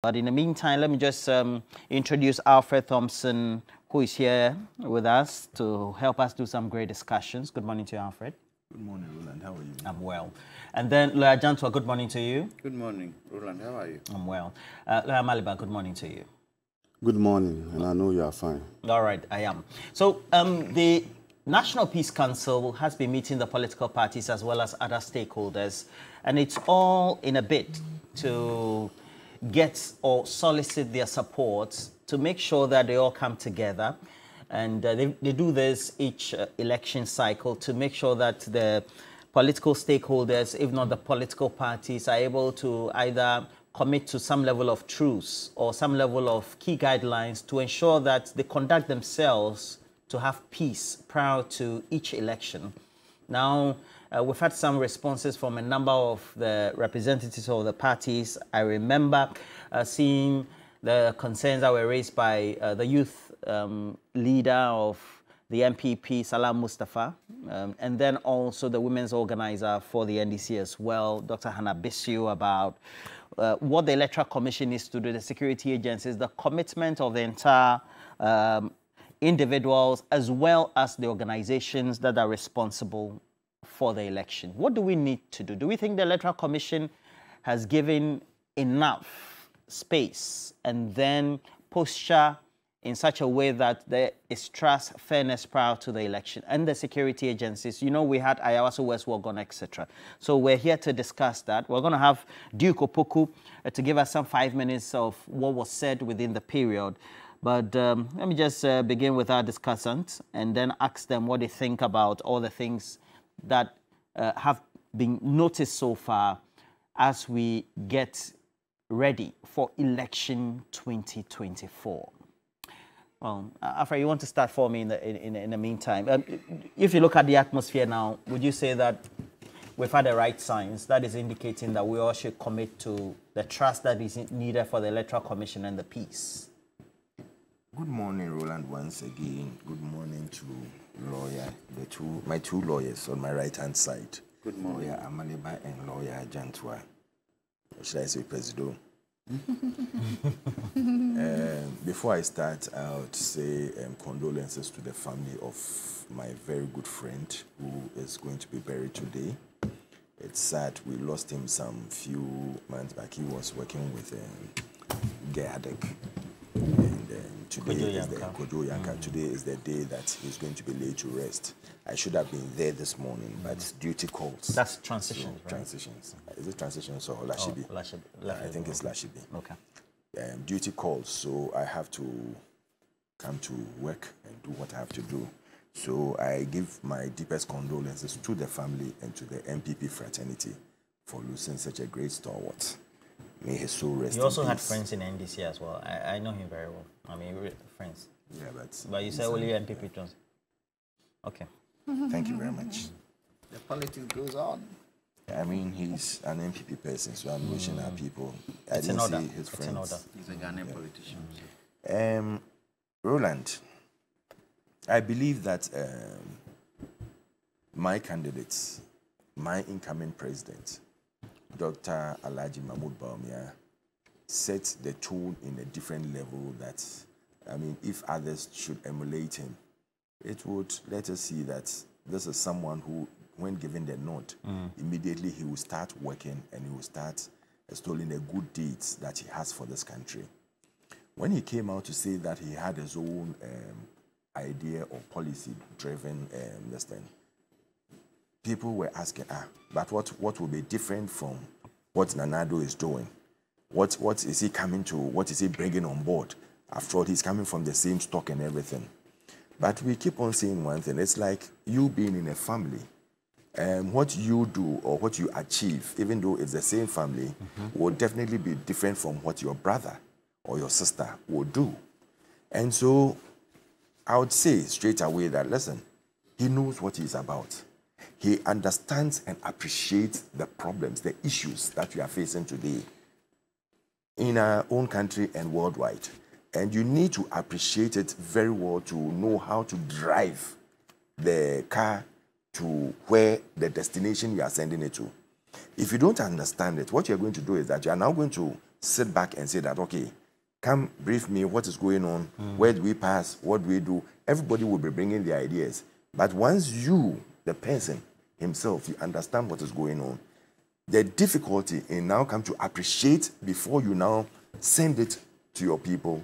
But in the meantime, let me just introduce Alfred Thompson, who is here with us to help us do some great discussions. Good morning to you, Alfred. Good morning, Roland. How are you? I'm well. And then Lawyer Jantua, good morning to you. Good morning, Roland. How are you? I'm well. Lawyer Maliba, good morning to you. Good morning, and I know you are fine. All right, I am. So the National Peace Council has been meeting the political parties as well as other stakeholders, and it's all in a bid to get or solicit their support to make sure that they all come together. And they do this each election cycle to make sure that the political stakeholders, if not the political parties, are able to either commit to some level of truce or some level of key guidelines to ensure that they conduct themselves to have peace prior to each election. Now, we've had some responses from a number of the representatives of the parties. I remember seeing the concerns that were raised by the youth leader of the MPP, Salam Mustafa, and then also the women's organizer for the NDC as well, Dr. Hannah Bisiu, about what the Electoral Commission needs to do, the security agencies, the commitment of the entire individuals as well as the organizations that are responsible for the election. What do we need to do? Do we think the Electoral Commission has given enough space and then posture in such a way that there is trust, fairness prior to the election, and the security agencies? You know, we had Ayawaso, West Wogon, etc. So we're here to discuss that. We're going to have Duke Opoku to give us some 5 minutes of what was said within the period. But let me just begin with our discussants and then ask them what they think about all the things that have been noticed so far as we get ready for election 2024. Well, Alfred, you want to start for me in the meantime? If you look at the atmosphere now, would you say that we've had the right signs that is indicating that we all should commit to the trust that is needed for the Electoral Commission and the peace? Good morning, Roland, once again. Good morning to lawyer, my two lawyers on my right-hand side. Good morning. Lawyer Amaliba and lawyer Jantua. Or should I say Presido? Before I start, I would say condolences to the family of my very good friend who is going to be buried today. It's sad. We lost him some few months back. He was working with Gehadek. And today is the Kojo Yanka. Today is the day that he's going to be laid to rest. I should have been there this morning, but duty calls. That's transitions, so, right? Transitions. Is it transitions or Lashibi? Oh, Lashibi. I think it's Lashibi. Okay. Duty calls, so I have to come to work and do what I have to do. So I give my deepest condolences to the family and to the MPP fraternity for losing such a great stalwart. May his soul rest in peace. You also had friends in NDC as well. I know him very well. I mean, friends. Yeah, but you said only MPP Johnson. Okay. Thank you very much. The politics goes on. I mean, he's an MPP person, so I'm wishing our people. I didn't see his friends. He's a Ghanaian politician. Roland, I believe that my candidates, my incoming president, Dr. Alhaji Mahmoud Bawumia, set the tone in a different level that, I mean, if others should emulate him, it would let us see that this is someone who, when given the nod, immediately he will start working and he will start extolling the good deeds that he has for this country. When he came out to say that he had his own idea or policy-driven this thing, people were asking, but what will be different from what Nanado is doing? What is he coming to? What is he bringing on board? After all, he's coming from the same stock and everything. But we keep on saying one thing. It's like you being in a family. What you do or what you achieve, even though it's the same family, will definitely be different from what your brother or your sister will do. And so I would say straight away that, listen, he knows what he's about. He understands and appreciates the problems, the issues that we are facing today in our own country and worldwide. And you need to appreciate it very well to know how to drive the car to where the destination you are sending it to. If you don't understand it, what you're going to do is that you are now going to sit back and say that, okay, come brief me, what is going on, where do we pass, what do we do? Everybody will be bringing their ideas. But once you, the person himself, you understand what is going on, the difficulty in now come to appreciate before you now send it to your people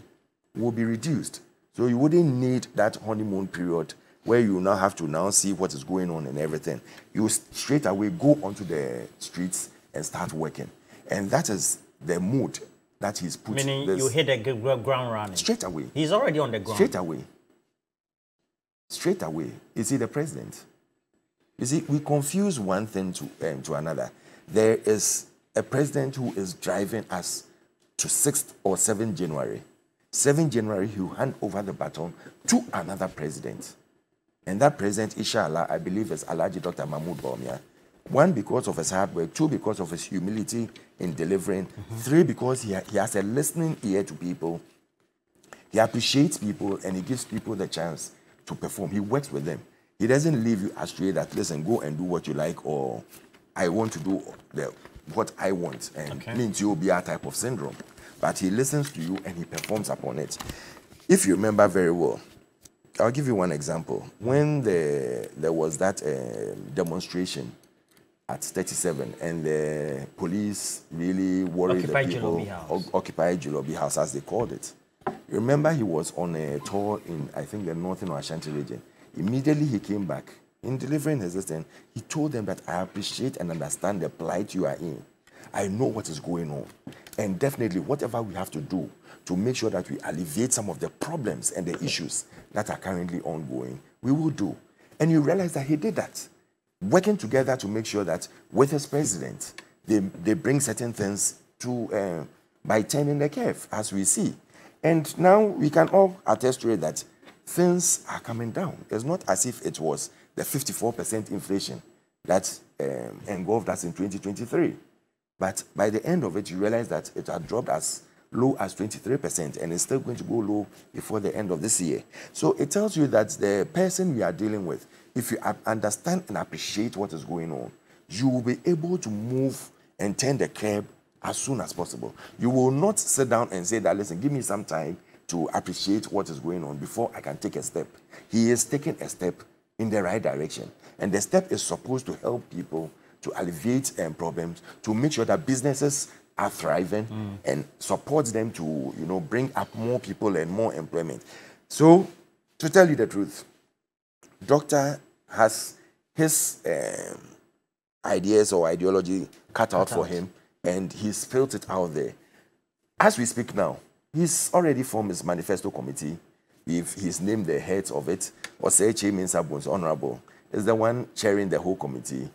will be reduced. So you wouldn't need that honeymoon period where you now have to now see what is going on and everything. You straight away go onto the streets and start working. And that is the mood that he's put. Meaning you hit the ground running. Straight away. He's already on the ground. Straight away. Straight away. Is he the president? You see, we confuse one thing to another. There is a president who is driving us to 6th or 7th January. 7th January, he will hand over the baton to another president. And that president, inshallah, I believe is Alhaji Dr. Mahmoud Bawumia. 1, because of his hard work. 2, because of his humility in delivering. 3, because he has a listening ear to people. He appreciates people and he gives people the chance to perform. He works with them. He doesn't leave you astray that, listen, go and do what you like, or I want to do what I want. And means you'll be a type of syndrome. But he listens to you and he performs upon it. If you remember very well, I'll give you one example. When there was that demonstration at 37 and the police really worried the people, occupied Julobi House, as they called it. Remember, he was on a tour in, I think, the Northern or Ashanti region. Immediately he came back. In delivering his lesson, he told them that I appreciate and understand the plight you are in. I know what is going on. And definitely, whatever we have to do to make sure that we alleviate some of the problems and the issues that are currently ongoing, we will do. And you realize that he did that. Working together to make sure that with his president, they bring certain things to, by turning the curve, as we see. And now we can all attest to it that things are coming down. It's not as if it was the 54% inflation that engulfed us in 2023. But by the end of it, you realize that it had dropped as low as 23%, and it's still going to go low before the end of this year. So it tells you that the person we are dealing with, if you understand and appreciate what is going on, you will be able to move and turn the curb as soon as possible. You will not sit down and say that, listen, give me some time to appreciate what is going on before I can take a step. He is taking a step in the right direction. And the step is supposed to help people to alleviate problems, to make sure that businesses are thriving and support them to, bring up more people and more employment. So, to tell you the truth, Doctor has his ideas or ideology cut out for him, and he's spilled it out there. As we speak now, he's already formed his manifesto committee. He's named the heads of it. Osechi Minsabun's Honorable is the one chairing the whole committee.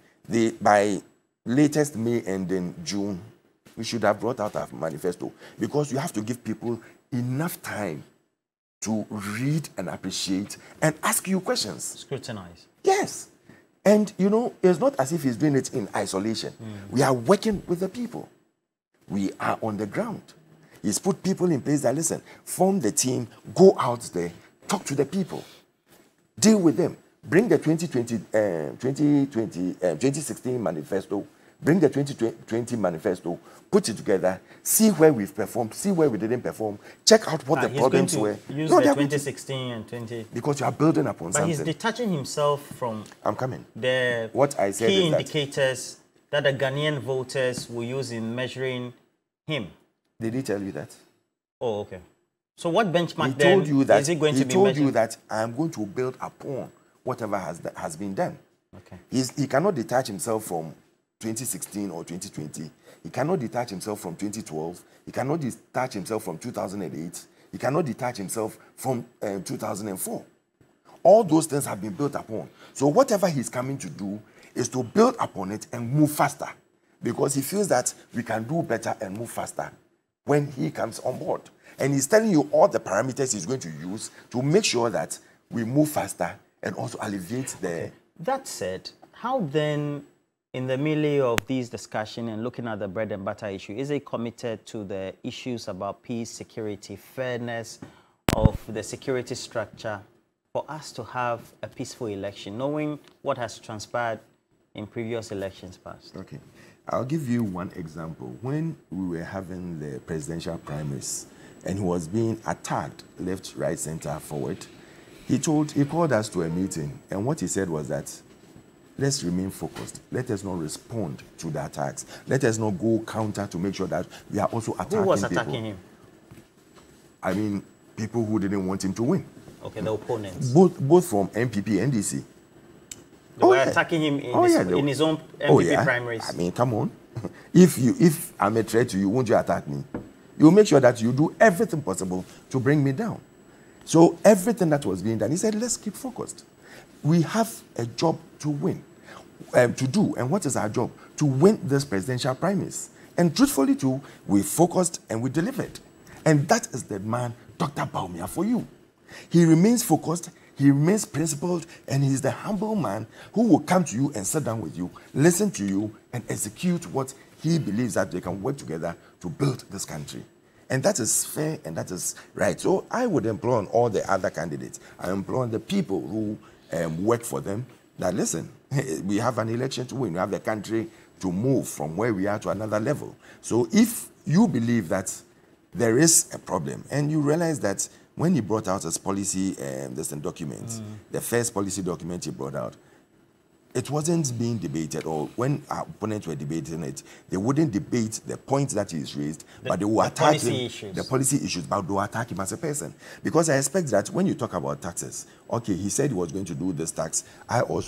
By latest May and in June, we should have brought out a manifesto, because you have to give people enough time to read and appreciate and ask you questions. Scrutinize. Yes. And, it's not as if he's doing it in isolation. We are working with the people. We are on the ground. He's put people in place that, listen, form the team, go out there, talk to the people, deal with them. Bring the 2016 manifesto, bring the 2020 manifesto, put it together, see where we've performed, see where we didn't perform, check out what the problems were. Use the 2016 and 20... Because you are building upon something. But he's detaching himself from... I'm coming. The what I said key is indicators that the Ghanaian voters will use in measuring him. Did he tell you that? Oh, okay. So what benchmark is he going to be measuring? He told you that I'm going to build upon whatever has been done. Okay. He cannot detach himself from 2016 or 2020. He cannot detach himself from 2012. He cannot detach himself from 2008. He cannot detach himself from 2004. All those things have been built upon. So whatever he's coming to do is to build upon it and move faster, because he feels that we can do better and move faster when he comes on board. And he's telling you all the parameters he's going to use to make sure that we move faster and also alleviate the... Okay. That said, how then, in the milieu of these discussions and looking at the bread and butter issue, is he committed to the issues about peace, security, fairness of the security structure for us to have a peaceful election, knowing what has transpired in previous elections past? Okay. I'll give you one example. When we were having the presidential primaries and he was being attacked left, right, center, forward, he called us to a meeting, and what he said was that let's remain focused. Let us not respond to the attacks. Let us not go counter to make sure that we are also attacking people. Who was attacking him? I mean, people who didn't want him to win. Okay, the opponents. Both from MPP and NDC. They were attacking him in his own MPP primaries. I mean, come on. If I'm a threat to you, won't you attack me? You make sure that you do everything possible to bring me down. So everything that was being done, he said, let's keep focused. We have a job to win, to do. And what is our job? To win this presidential primaries. And truthfully too, we focused and we delivered. And that is the man, Dr. Bawumia, for you. He remains focused, he remains principled, and he's the humble man who will come to you and sit down with you, listen to you, and execute what he believes that they can work together to build this country. And that is fair and that is right. So I would implore on all the other candidates, I implore on the people who work for them, that listen, we have an election to win. We have the country to move from where we are to another level. So if you believe that there is a problem and you realize that when he brought out his policy documents, the first policy document he brought out, it wasn't being debated, or when our opponents were debating it, they wouldn't debate the points that he's raised, but they will attack him, the policy issues, but they will attack him as a person. Because I expect that when you talk about taxes, okay, he said he was going to do this tax,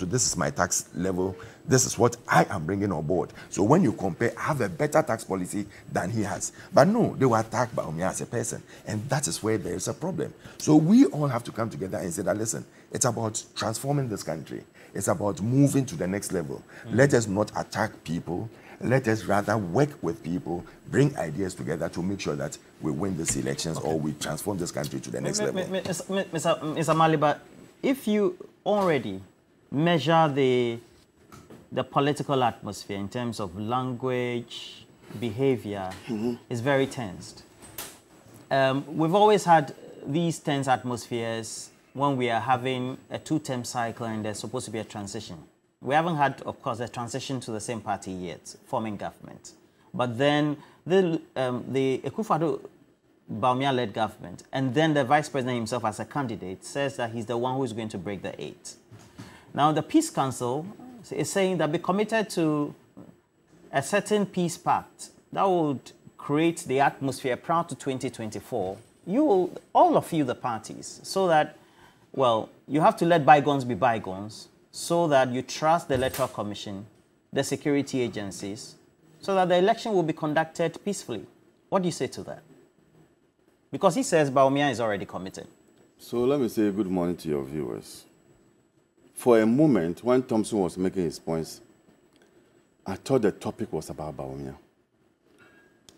this is my tax level, this is what I am bringing on board. So when you compare, I have a better tax policy than he has. But no, they will attack Bawumia as a person, and that is where there is a problem. So we all have to come together and say that, listen, it's about transforming this country. It's about moving to the next level. Let us not attack people. Let us rather work with people, bring ideas together to make sure that we win these elections or we transform this country to the next level. Mr. Maliba, if you already measure the political atmosphere in terms of language, behavior, it's very tensed. We've always had these tense atmospheres when we are having a two-term cycle and there's supposed to be a transition. We haven't had, of course, a transition to the same party yet, forming government. But then the Akufo-Addo-Bawumia-led government, and then the vice president himself as a candidate, says that he's the one who's going to break the 8. Now, the Peace Council is saying that be committed to a certain peace pact that would create the atmosphere prior to 2024. All of you, the parties, so that, well, you have to let bygones be bygones so that you trust the Electoral Commission, the security agencies, so that the election will be conducted peacefully. What do you say to that? Because he says Bawumia is already committed. So let me say good morning to your viewers. For a moment, when Thompson was making his points, I thought the topic was about Bawumia.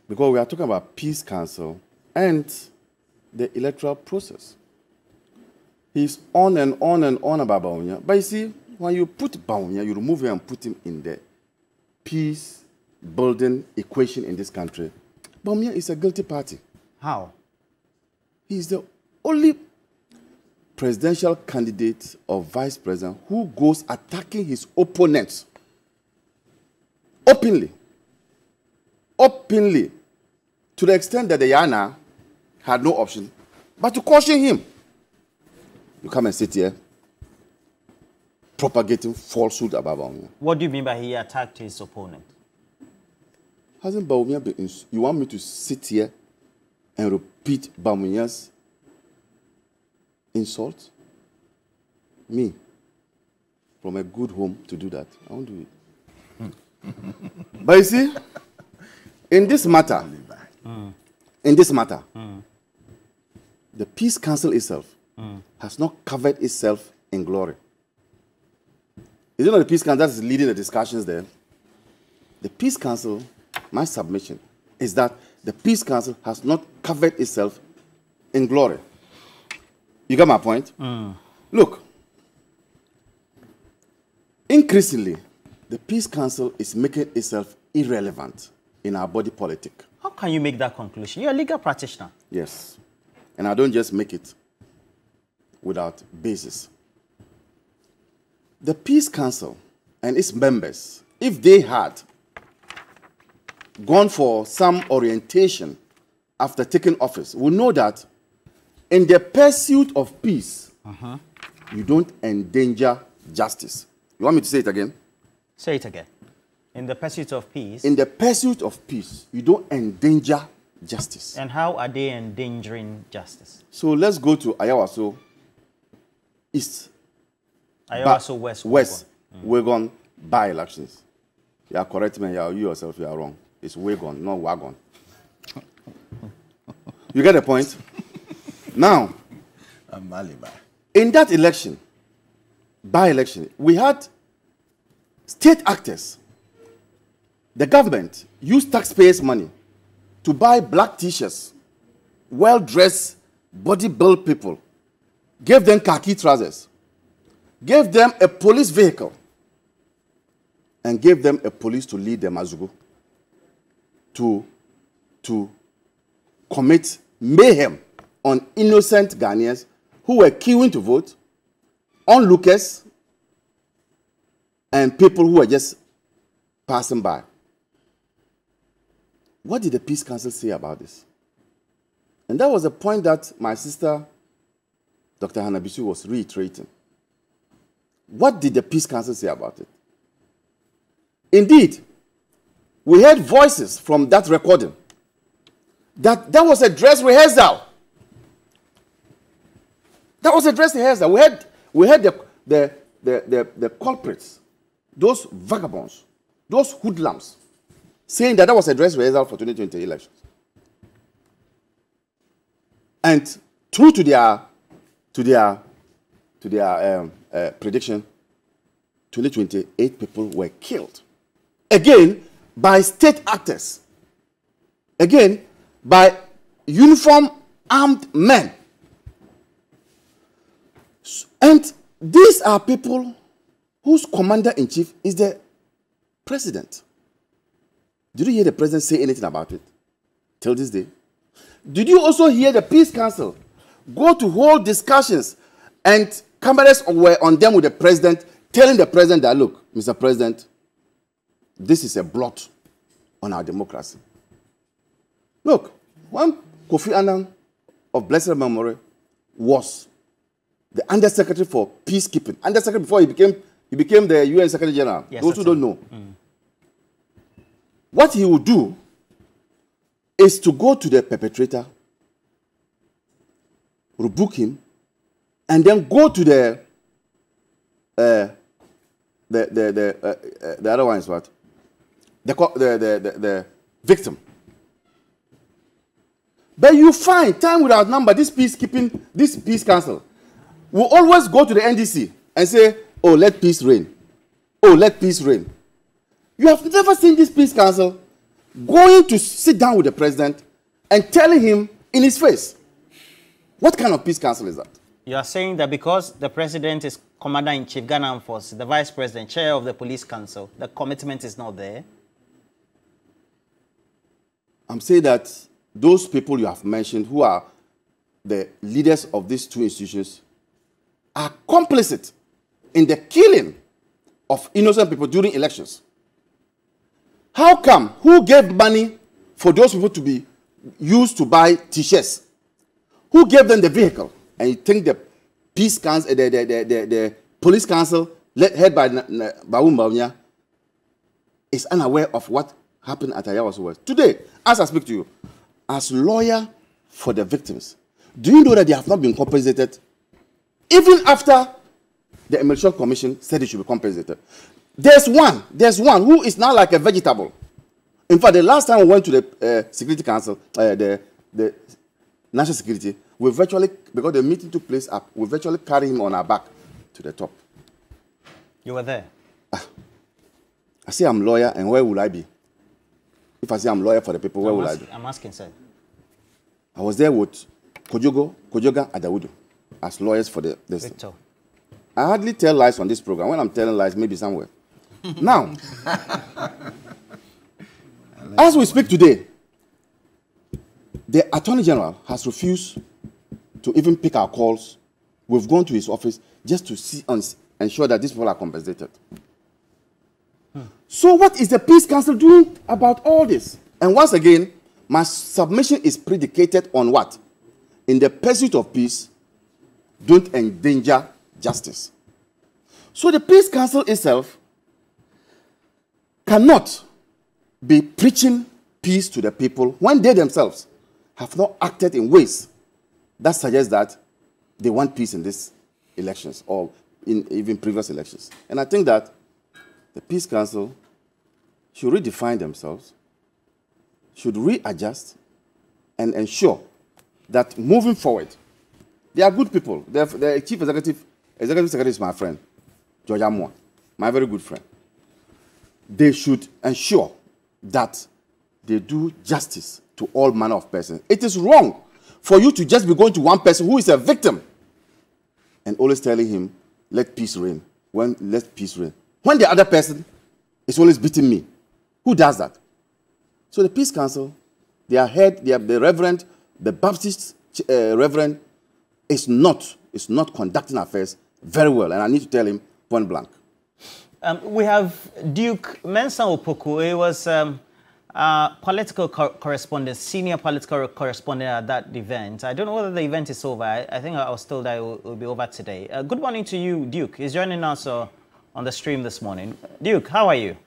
Because we are talking about Peace Council and the electoral process. He's on and on and on about Bawumia. But you see, when you put Bawumia, you remove him and put him in the peace-building equation in this country. Bawumia is a guilty party. How? He's the only presidential candidate or vice president who goes attacking his opponents openly. Openly. To the extent that the Yana had no option but to caution him. You come and sit here propagating falsehood about Bawumia. What do you mean by he attacked his opponent? Hasn't Bawumia been... You want me to sit here and repeat Bawumia's insult? Me, from a good home to do that, I won't do it. But you see, in this matter, the Peace Council itself has not covered itself in glory. Is it not the Peace Council that is leading the discussions there? The Peace Council, my submission, is that the Peace Council has not covered itself in glory. You got my point? Look, increasingly, the Peace Council is making itself irrelevant in our body politic. How can you make that conclusion? You're a legal practitioner. Yes. And I don't just make it without basis. The Peace Council and its members, if they had gone for some orientation after taking office will know that in the pursuit of peace, you don't endanger justice. You want me to say it again? Say it again. In the pursuit of peace. In the pursuit of peace, you don't endanger justice. And how are they endangering justice? So let's go to Ayawaso East. Ayawaso West. Wagon by-elections. You are correct, man. You yourself, you are wrong. It's Wagon, not Wagon. You get the point? Now, in that election, by-election, we had state actors. The government used taxpayers' money to buy black T-shirts, well-dressed, body-built people, gave them khaki trousers, gave them a police vehicle, and gave them a police to lead the Mazugu to commit mayhem on innocent Ghanaians who were queuing to vote, onlookers, and people who were just passing by. What did the Peace Council say about this? And that was a point that my sister, Dr. Hanabisu, was reiterating. What did the Peace Council say about it? Indeed, we heard voices from that recording that was a dress rehearsal. That was a dress rehearsal. We heard the culprits, those vagabonds, those hoodlums, saying that was a dress rehearsal for 2020 elections. And true to their prediction, 2028 people were killed. Again, by state actors. Again, by uniformed armed men. And these are people whose commander-in-chief is the president. Did you hear the president say anything about it till this day? Did you also hear the Peace Council go to hold discussions and cameras were on them with the president, telling the president that, look, Mr. President, this is a blot on our democracy. Look, when Kofi Annan of blessed memory was the Undersecretary for Peacekeeping, Undersecretary before he became the UN Secretary General, yes, those who don't know. What he would do is to go to the perpetrator, rebuke him, and then go to the other one is what? The victim. But you find time without number, this peacekeeping, this Peace Council will always go to the NDC and say, oh, let peace reign. Oh, let peace reign. You have never seen this Peace Council going to sit down with the president and telling him in his face. What kind of Peace Council is that? You are saying that because the president is commander-in-chief, Ghana Armed Forces, the vice president, chair of the Police Council, the commitment is not there? I'm saying that those people you have mentioned who are the leaders of these two institutions are complicit in the killing of innocent people during elections. How come? Who gave money for those people to be used to buy T-shirts? Who gave them the vehicle? And you think the Peace Council, the Police Council, led by Bawum Bawumia, is unaware of what happened at Ayawaso West. Today, as I speak to you, as lawyer for the victims, do you know that they have not been compensated? Even after the Electoral Commission said they should be compensated. There's one who is now like a vegetable. In fact, the last time we went to the Security Council, the National Security, we virtually, because the meeting took place up, we virtually carried him on our back to the top. You were there? I say I'm lawyer, and where will I be? If I say I'm lawyer for the people, where will I be? I'm asking, sir. I was there with Kojoga Adawudu as lawyers for the Victor. I hardly tell lies on this program. When I'm telling lies, maybe somewhere. Now, as we speak today, the Attorney General has refused to even pick our calls. We've gone to his office just to see and ensure that these people are compensated. So what is the Peace Council doing about all this? And once again, my submission is predicated on what? In the pursuit of peace, don't endanger justice. So the Peace Council itself cannot be preaching peace to the people when they themselves have not acted in ways that suggest that they want peace in these elections or in even previous elections. And I think that the Peace Council should redefine themselves, should readjust, and ensure that moving forward, they are good people. The chief executive secretary is my friend, George Amwa, my very good friend. They should ensure that they do justice to all manner of persons. It is wrong for you to just be going to one person who is a victim and always telling him, let peace reign. Let peace reign. When the other person is always beating me. Who does that? So the Peace Council, their head, the reverend, the Baptist reverend is not conducting affairs very well. And I need to tell him point blank. We have Duke Mensah Opoku. He was political correspondent, senior political correspondent at that event. I don't know whether the event is over. I think I was told that it will be over today. Good morning to you, Duke. He's joining us on the stream this morning. Duke, how are you?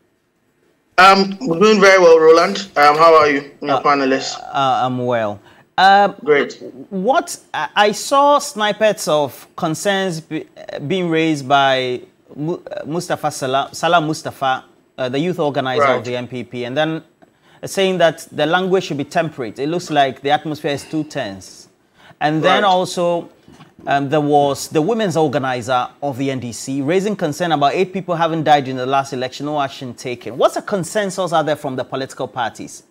We're doing very well, Roland. How are you, your panelists? I'm well. Great. What I saw snippets of concerns being raised by Salam Mustafa, the youth organizer of the MPP, and then saying that the language should be temperate. It looks like the atmosphere is too tense. And then also there was the women's organizer of the NDC raising concern about 8 people having died in the last election, no action taken. What's the consensus out there from the political parties?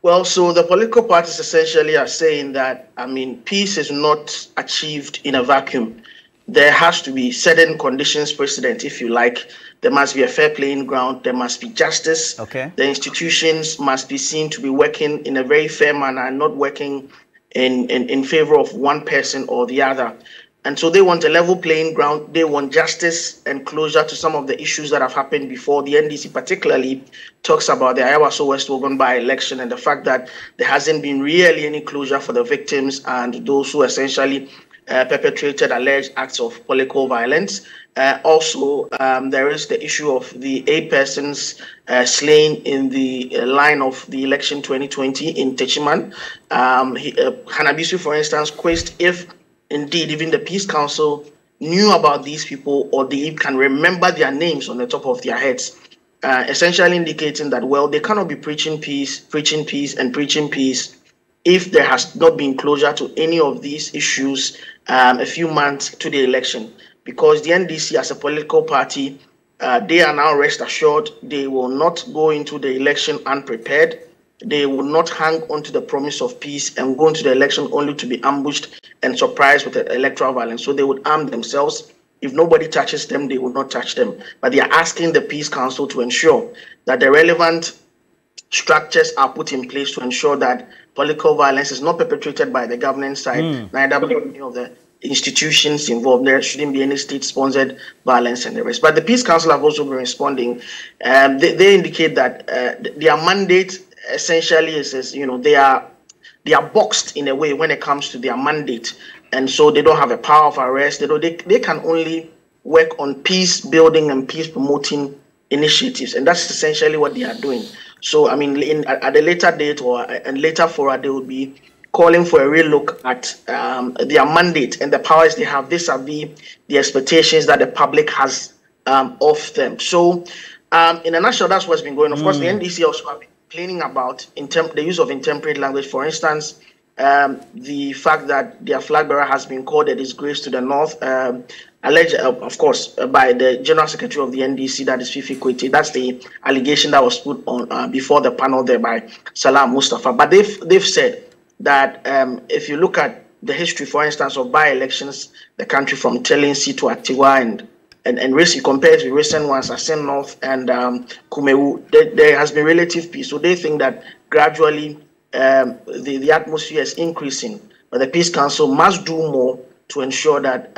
Well, so the political parties essentially are saying that, I mean, peace is not achieved in a vacuum. There has to be certain conditions precedent, if you like. There must be a fair playing ground. There must be justice. Okay. The institutions must be seen to be working in a very fair manner and not working in favor of one person or the other. And so they want a level playing ground. They want justice and closure to some of the issues that have happened before. The NDC particularly talks about the Ayawaso West Wogan by-election and the fact that there hasn't been really any closure for the victims and those who essentially perpetrated alleged acts of political violence. Also, there is the issue of the 8 persons slain in the line of the election 2020 in Techiman. Hanabisu, for instance, questioned if indeed even the Peace Council knew about these people or they can remember their names on the top of their heads, essentially indicating that, well, they cannot be preaching peace if there has not been closure to any of these issues a few months to the election. Because the NDC as a political party, they are now rest assured they will not go into the election unprepared. They will not hang on to the promise of peace and go into the election only to be ambushed and surprised with the electoral violence. So they would arm themselves. If nobody touches them, they will not touch them. But they are asking the Peace Council to ensure that the relevant structures are put in place to ensure that political violence is not perpetrated by the government side, neither by any of the institutions involved. There shouldn't be any state-sponsored violence and the rest. But the Peace Council have also been responding. They indicate that their mandate essentially is, you know, they are boxed in a way when it comes to their mandate, and so they don't have a power of arrest. They can only work on peace building and peace promoting initiatives, and that's essentially what they are doing. So, I mean, at a later date or and later fora, they will be calling for a real look at their mandate and the powers they have vis-a-vis the expectations that the public has of them. So, in a nutshell, that's what's been going on. Of course, the NDC also have been complaining about the use of intemperate language. For instance, the fact that their flag bearer has been called a disgrace to the North, alleged, of course, by the General Secretary of the NDC, that is Fifi Kwete. That's the allegation that was put on before the panel there by Salam Mustafa. But they've said that if you look at the history, for instance, of by-elections, the country from Telensi to Atiwa and recently compared to recent ones, Asen North and Kumewu, there has been relative peace. So they think that gradually the atmosphere is increasing, but the Peace Council must do more to ensure that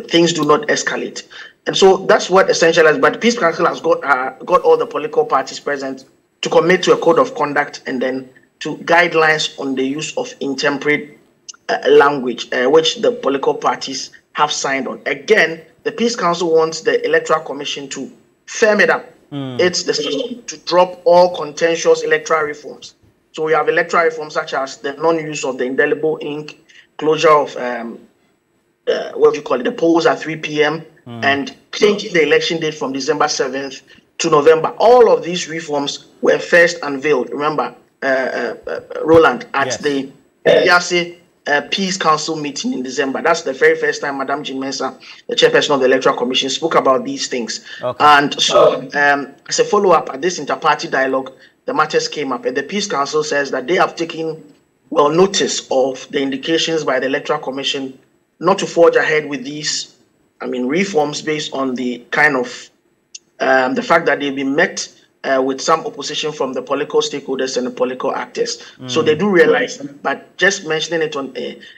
things do not escalate. And so that's what essentially is. But the Peace Council has got all the political parties present to commit to a code of conduct and then to guidelines on the use of intemperate language, which the political parties have signed on. Again, the Peace Council wants the Electoral Commission to firm it up. It's the system to drop all contentious electoral reforms. So we have electoral reforms such as the non-use of the indelible ink, closure of the polls at 3 p.m. and changing the election date from December 7th to November. All of these reforms were first unveiled, remember, Roland, at the Yase Peace Council meeting in December. That's the very first time Madam Jean Mensah, the chairperson of the Electoral Commission, spoke about these things. And so, as a follow-up at this inter-party dialogue, the matters came up, and the Peace Council says that they have taken notice of the indications by the Electoral Commission not to forge ahead with these, reforms based on the kind of the fact that they've been met with some opposition from the political stakeholders and the political actors. So they do realize, but just mentioning it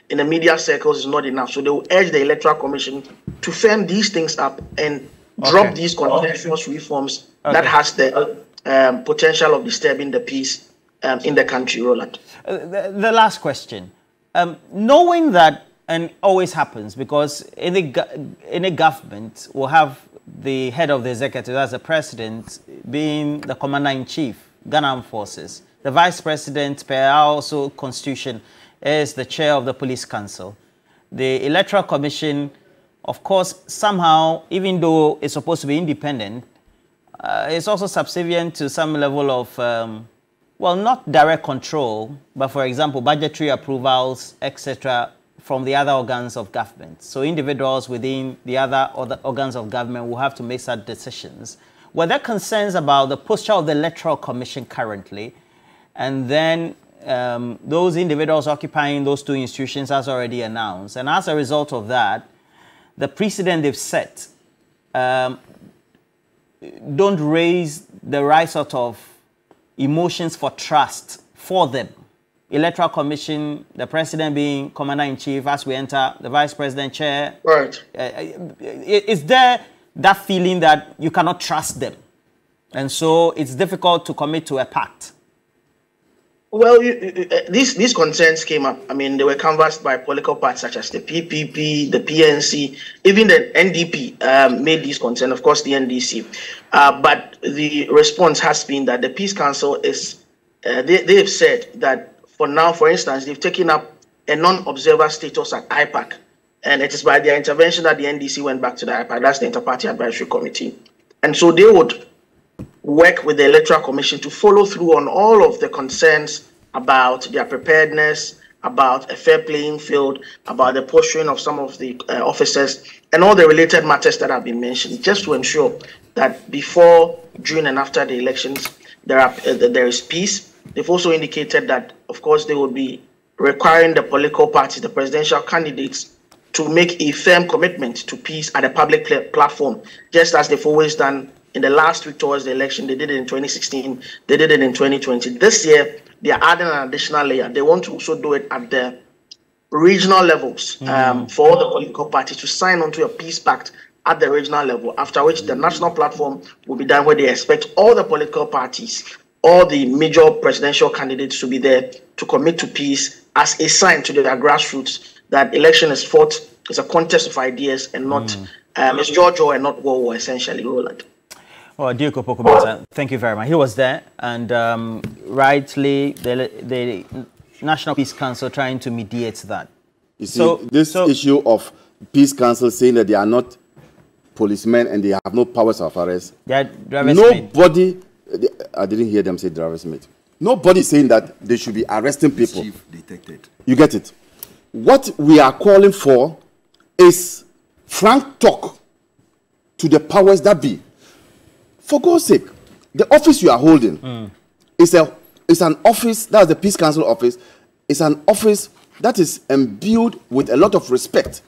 in the media circles is not enough. So they will urge the Electoral Commission to firm these things up and drop these contentious reforms that has the potential of disturbing the peace in the country, Roland. The last question. Knowing that, and always happens, because in a government will have the head of the executive as the president being the commander-in-chief, Ghana Armed Forces. The vice president, per also constitution, is the chair of the police council. The Electoral Commission, of course, somehow, even though it's supposed to be independent, it's also subservient to some level of, well, not direct control, but for example, budgetary approvals, etc., from the other organs of government. So individuals within the other organs of government will have to make such decisions. Were there concerns about the posture of the Electoral Commission currently, and then those individuals occupying those two institutions as already announced, and as a result of that, the precedent they've set don't raise the right sort of emotions for trust for them? Electoral Commission, the president being commander-in-chief, as we enter, the vice president chair. Right. Is there that feeling that you cannot trust them? And so it's difficult to commit to a pact? Well, these concerns came up. They were canvassed by political parties such as the PPP, the PNC, even the NDP made these concerns, of course, the NDC. But the response has been that the Peace Council is, they've said that for now, for instance, they've taken up a non-observer status at IPAC. And it is by their intervention that the NDC went back to the IPAC. That's the Inter-Party Advisory Committee. And so they would work with the Electoral Commission to follow through on all of the concerns about their preparedness, about a fair playing field, about the posturing of some of the officers, and all the related matters that have been mentioned, just to ensure that before, during, and after the elections, there is peace. They've also indicated that, of course, they will be requiring the political parties, the presidential candidates, to make a firm commitment to peace at a public platform, just as they've always done in the last week towards the election. They did it in 2016, they did it in 2020. This year, they are adding an additional layer. They want to also do it at the regional levels for all the political parties to sign on to a peace pact at the regional level, after which the national platform will be done, where they expect all the political parties, all the major presidential candidates to be there to commit to peace as a sign to their grassroots that election is fought, it's a contest of ideas and not, it's Georgia and not war, essentially, Roland. Well, Duke Opoku-Mensah, thank you very much. He was there, and rightly, the National Peace Council trying to mediate that. You see, this issue of Peace Council saying that they are not policemen and they have no powers of arrest. Nobody, I didn't hear them say driver's mate. Nobody saying that they should be arresting people. Chief detected. You get it? What we are calling for is frank talk to the powers that be. For God's sake, the office you are holding is an office, that's the Peace Council office, it's an office that is imbued with a lot of respect.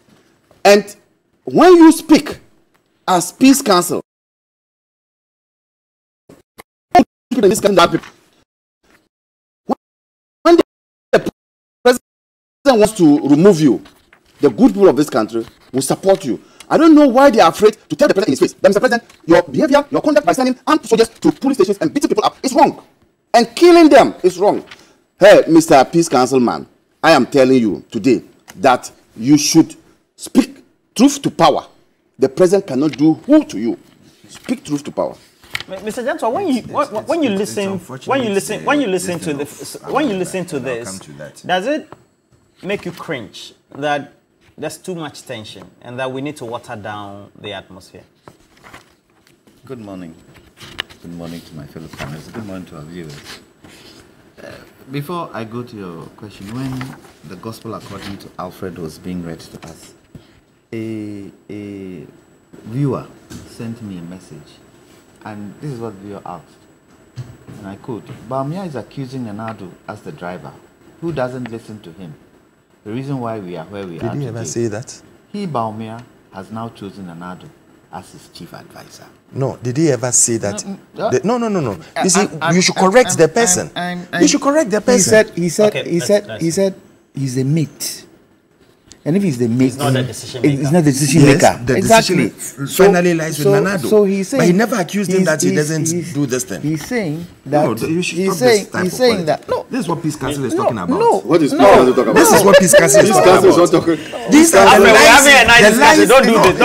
And when you speak as Peace Council, when the president wants to remove you, the good people of this country will support you. I don't know why they are afraid to tell the president in his face that, Mr. President, your behavior, your conduct by sending armed soldiers to police stations and beating people up is wrong. And killing them is wrong. Hey, Mr. Peace Council man, I am telling you today that you should speak truth to power. The president cannot do who to you. Speak truth to power. Mr. Jantua, when you listen to this, does it make you cringe that there's too much tension and that we need to water down the atmosphere? Good morning. Good morning to my fellow panelists. Good morning to our viewers. Before I go to your question, when the gospel according to Alfred was being read to us, a viewer sent me a message, and this is what the viewer asked, and I quote, Baumia is accusing Nanado as the driver, who doesn't listen to him. The reason why we are where we are today. Did he ever say that? He, Baumia, has now chosen Nanado as his chief advisor. No, did he ever say that? No. You see, you should correct the person. You should correct the person. He said he's a mate. And if he's the mate, he's not the decision maker. He's not the decision maker. The exactly. decision finally lies with Nanado. So he's saying, but he never accused him that he doesn't do this thing. He's saying that. No, you should stop this type of that. No, this is what Peace Council is talking about. No, what is Peace Council talking about? This is what Peace Council is talking about. These are the lies.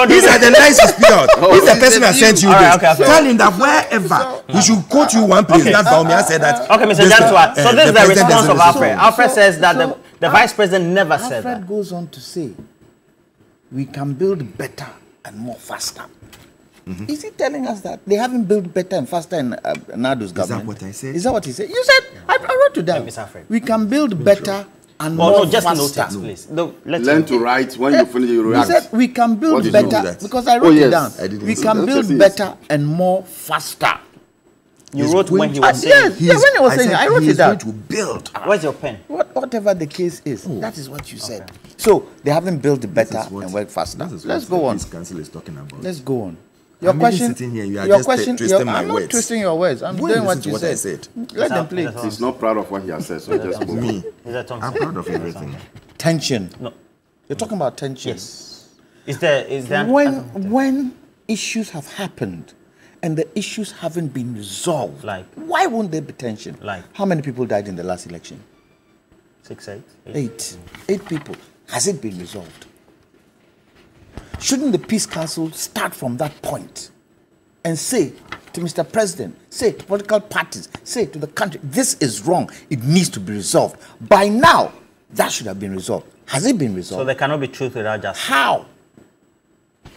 These are the lies you speak out. If the person has sent you this, tell him that wherever he should quote you one place. That Baumia said that. Okay, Mr. Jantua. So this is the response of Alfred. Alfred says that the vice president never said that. Alfred goes on to say, we can build better and more faster. Is he telling us that they haven't built better and faster in Nado's government? Is that what I said? Is that what he said? You said, I wrote to them. We can build better and more faster. Note it, please. No, learn to write. When you finish, you react. He said, we can build better, because I wrote it down. We can build better and more faster. You wrote when he was saying. Yes, when he was saying, I wrote it down. To build. Where's your pen? Whatever the case is, that is what you said. So they haven't built better and worked faster. Let's go on. Peace Council is talking about. Let's go on. Your question. Twisting my I'm not words. twisting your words. I'm doing what you said. said. Let them play. He's not proud of what he has said, so just move me. I'm proud of everything. Tension. No. You're talking about tension. Yes. Is there when issues have happened and the issues haven't been resolved, like, why won't there be tension? Like, how many people died in the last election? 6, 8? 8. 8 people. Has it been resolved? Shouldn't the Peace Council start from that point and say to Mr. President, say to political parties, say to the country, this is wrong, it needs to be resolved. By now, that should have been resolved. Has it been resolved? So there cannot be truth without justice. How?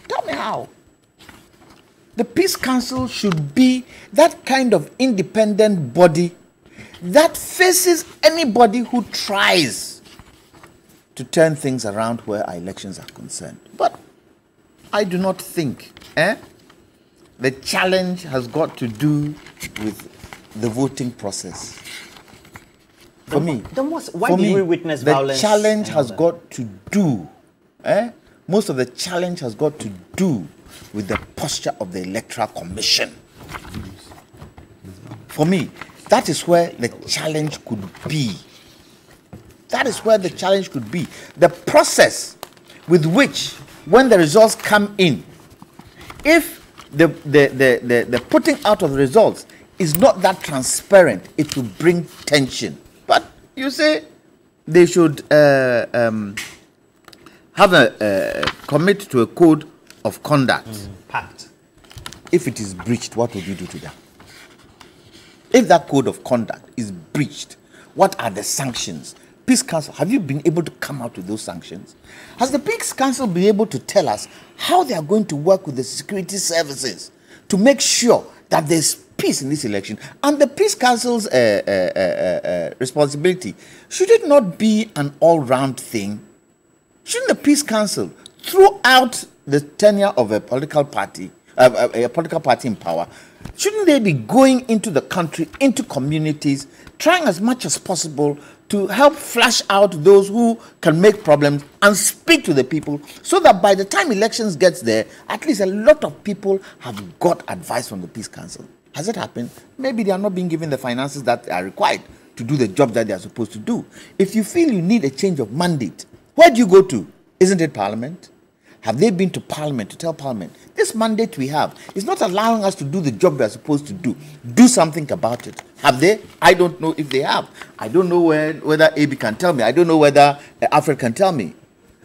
Tell me how. The Peace Council should be that kind of independent body that faces anybody who tries to turn things around where our elections are concerned. But I do not think the challenge has got to do with the voting process. For me, why did we witness violence? The challenge has got to do, most of the challenge has got to do with the posture of the Electoral Commission. For me, that is where the challenge could be. That is where the challenge could be. The process with which, when the results come in, if the putting out of the results is not that transparent, it will bring tension. But you say they should commit to a code of conduct. Pact. If it is breached, what would you do to them? If that code of conduct is breached, what are the sanctions? Peace Council, have you been able to come out with those sanctions? Has the Peace Council been able to tell us how they are going to work with the security services to make sure that there's peace in this election? And the Peace Council's responsibility, should it not be an all-round thing? Shouldn't the Peace Council, throughout the tenure of a political party in power, shouldn't they be going into the country, into communities, trying as much as possible to help flash out those who can make problems and speak to the people, so that by the time elections gets there, at least a lot of people have got advice from the Peace Council? Has it happened? Maybe they are not being given the finances that are required to do the job that they are supposed to do. If you feel you need a change of mandate, where do you go to? Isn't it Parliament? Have they been to Parliament to tell Parliament, this mandate we have is not allowing us to do the job we are supposed to do? Do something about it. Have they? I don't know if they have. I don't know whether AB can tell me. I don't know whether Alfred can tell me.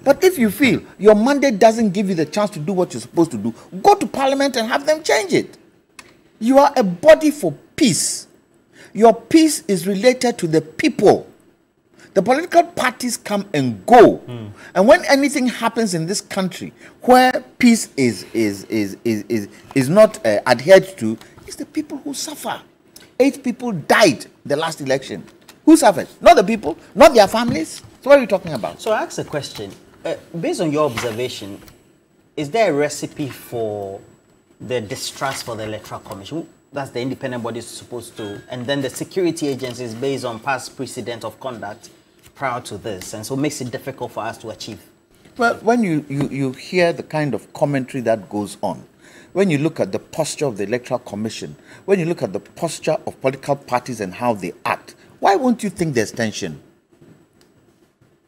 But if you feel your mandate doesn't give you the chance to do what you're supposed to do, go to Parliament and have them change it. You are a body for peace. Your peace is related to the people. The political parties come and go. And when anything happens in this country where peace is not adhered to, it's the people who suffer. 8 people died the last election. Who suffered? Not the people, not their families. So what are you talking about? So I ask a question. Based on your observation, is there a recipe for the distrust for the Electoral Commission? That's the independent body is supposed to, and then the security agencies based on past precedent of conduct prior to this, and so it makes it difficult for us to achieve. Well, when you hear the kind of commentary that goes on, when you look at the posture of the Electoral Commission, when you look at the posture of political parties and how they act, why won't you think there's tension?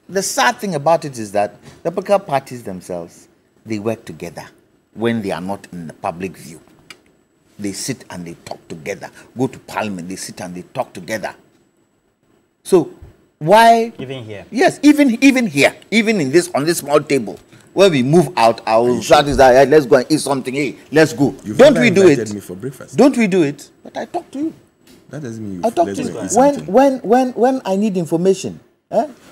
The sad thing about it is that the political parties themselves, they work together when they are not in the public view. They sit and they talk together. Go to Parliament, they sit and they talk together. So why? Even here. Yes, even here, even in this, on this small table, when we move out, I will start this, hey, let's go and eat something. Hey, let's go. Don't we do it? Me for breakfast. Don't we do it? But I talk to you. That doesn't mean I talk to you. When I need information.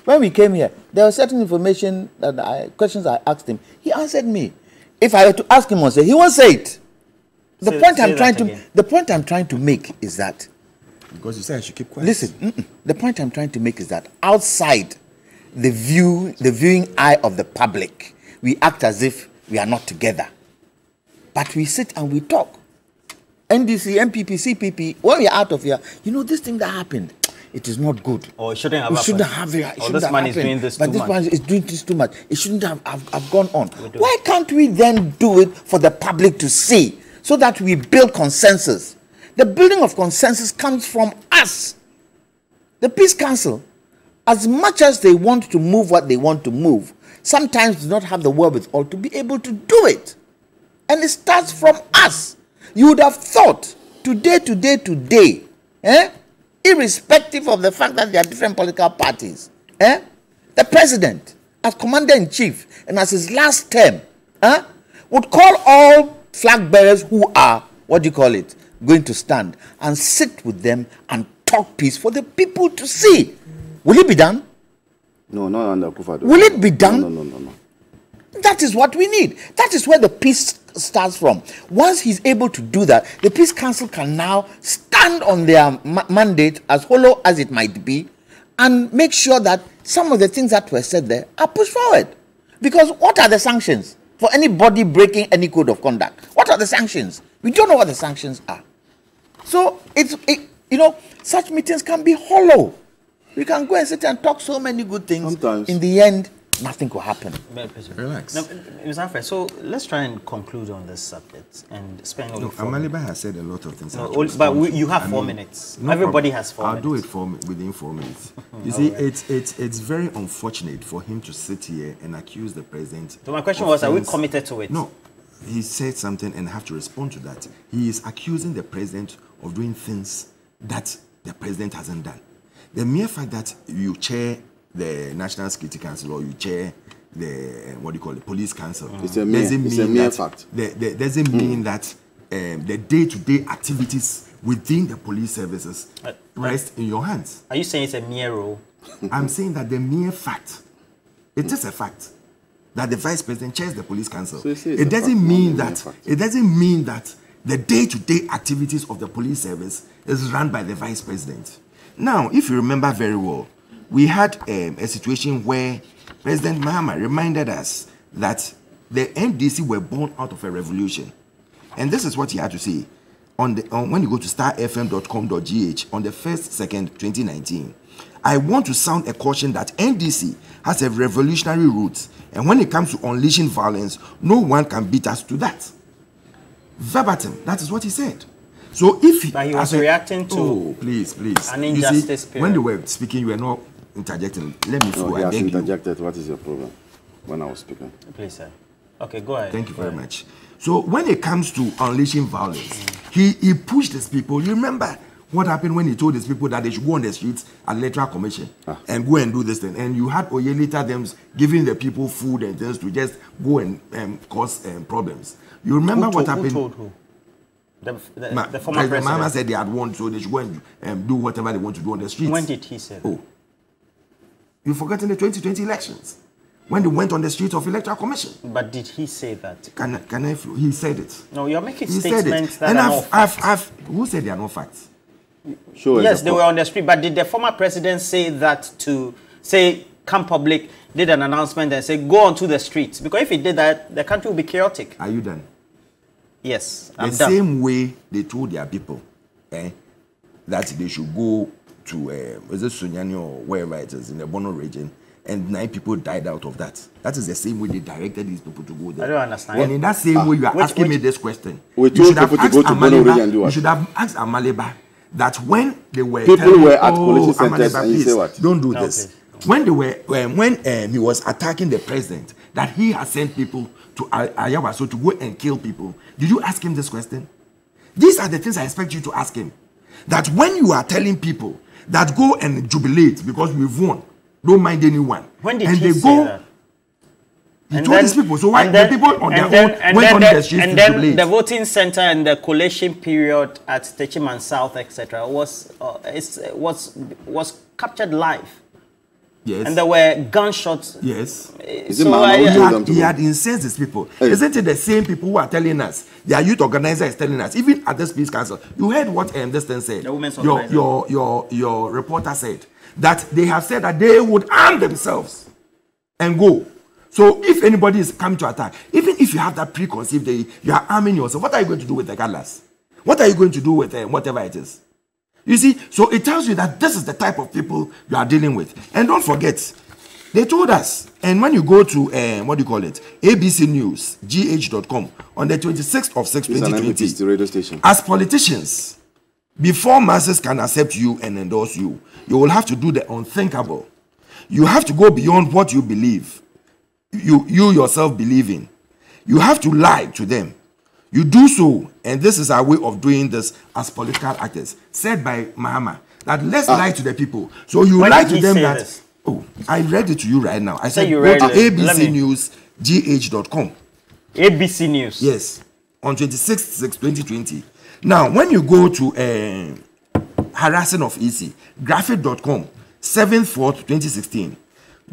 When we came here, there was certain information that questions I asked him. He answered me. If I were to ask him once, he won't say it. The point I'm trying to make is that, because you said I should keep quiet. Listen, the point I'm trying to make is that outside the viewing eye of the public, we act as if we are not together. But we sit and we talk. NDC, MPP, CPP, when we are out of here, you know, this thing that happened, it is not good. Or it shouldn't have happened. Shouldn't have it. Or this man is doing this too much. But this man is doing this too much. It shouldn't have gone on. Why can't we then do it for the public to see, so that we build consensus? The building of consensus comes from us. The Peace Council, as much as they want to move what they want to move, sometimes do not have the wherewithal to be able to do it. And it starts from us. You would have thought today, irrespective of the fact that there are different political parties, the president, as commander-in-chief and as his last term, would call all flag bearers who are, going to stand and sit with them and talk peace for the people to see. Will it be done? No, not under Akufo-Addo. Will it be done? No. That is what we need. That is where the peace starts from. Once he's able to do that, the Peace Council can now stand on their mandate, as hollow as it might be, and make sure that some of the things that were said there are pushed forward. Because what are the sanctions for anybody breaking any code of conduct? What are the sanctions? We don't know what the sanctions are. So, such meetings can be hollow. We can go and sit and talk so many good things. Sometimes. In the end, nothing will happen. Relax. Now, Ms. Alfred, so let's try and conclude on this subject and spend only 4 minutes. Amaliba has said a lot of things. But you have 4 minutes. Everybody has 4 minutes. I'll do it within 4 minutes. You see, it's very unfortunate for him to sit here and accuse the president. So my question was, are we committed to it? No. He said something and I have to respond to that. He is accusing the president of doing things that the president hasn't done. The mere fact that you chair the National Security Council or you chair the the Police Council doesn't mean that the day-to-day activities within the police services rest in your hands. Are you saying it's a mere role? I'm saying that the mere fact, it is a fact that the Vice President chairs the Police Council. So it doesn't mean that the day-to-day activities of the police service is run by the Vice President. Now, if you remember very well, we had a situation where President Mahama reminded us that the NDC were born out of a revolution. And this is what he had to say. When you go to starfm.com.gh on the 1st, 2nd, 2019, I want to sound a caution that NDC has a revolutionary roots, and when it comes to unleashing violence, no one can beat us to that. Verbatim, that is what he said. So if he was reacting to please an injustice period. When they were speaking, you were not interjecting. Let me he has interjected. What is your problem when I was speaking? Please, sir. Okay, go ahead. Thank you very much. So when it comes to unleashing violence, he pushed his people. You remember what happened when he told his people that they should go on the streets at Electoral Commission and go and do this thing? And you had Oyelita them giving the people food and things to just go and cause problems. You remember what happened? Who told who? The former president. Mama said they had won, so they should go and do whatever they want to do on the streets. When did he say that? Oh, you've forgotten the 2020 elections when they went on the streets of Electoral Commission. But did he say that? He said it. No, you're making He statements said it. that And are not facts. who said they are not facts? Sure. Yes, they were on the street, but did the former president say that to say come public, did an announcement and say go onto the streets? Because if he did that, the country will be chaotic. Are you done? Yes, I'm the done. same way they told their people that they should go to is it Sunyani or wherever it is in the Bono region, and 9 people died out of that. That is the same way they directed these people to go there. I don't understand. And in that same way, you are asking me this question. We told people to go to Bono region and do what? You should have asked Amaleba that when they were people were at police centers and you say what? Don't do this. When they were when he was attacking the president, that he had sent people to Ayawaso to go and kill people. Did you ask him this question? These are the things I expect you to ask him. That when you are telling people that go and jubilate because we've won, don't mind anyone. When did and he they say go, that? He told these people. So why the people on their own went on the streets to jubilate? The voting center and the collation period at Techiman South, etc., was captured live. Yes. And there were gunshots. Yes. He had incensed his people. Hey. Isn't it the same people who are telling us, their youth organizer is telling us, even at this peace council, you heard what this thing said. The women's organizer. Your reporter said that they have said that they would arm themselves and go. So if anybody is coming to attack, even if you have that preconceived, you are arming yourself, what are you going to do with the cutlass? What are you going to do with whatever it is? You see, so it tells you that this is the type of people you are dealing with. And don't forget, they told us, and when you go to, ABC News, gh.com, on the 26th of 6, 2020, radio station. As politicians, before masses can accept you and endorse you, you will have to do the unthinkable. You have to go beyond what you believe, you yourself believe in. You have to lie to them. You do so, and this is our way of doing this as political actors, said by Mahama, that let's lie to the people. So you lie to them that, this? Oh, I read it to you right now. I said go to ABC News, gh.com. ABC News? Yes, on 26/6/2020. Now, when you go to harassing of EC, graphic.com, 7/4/2016,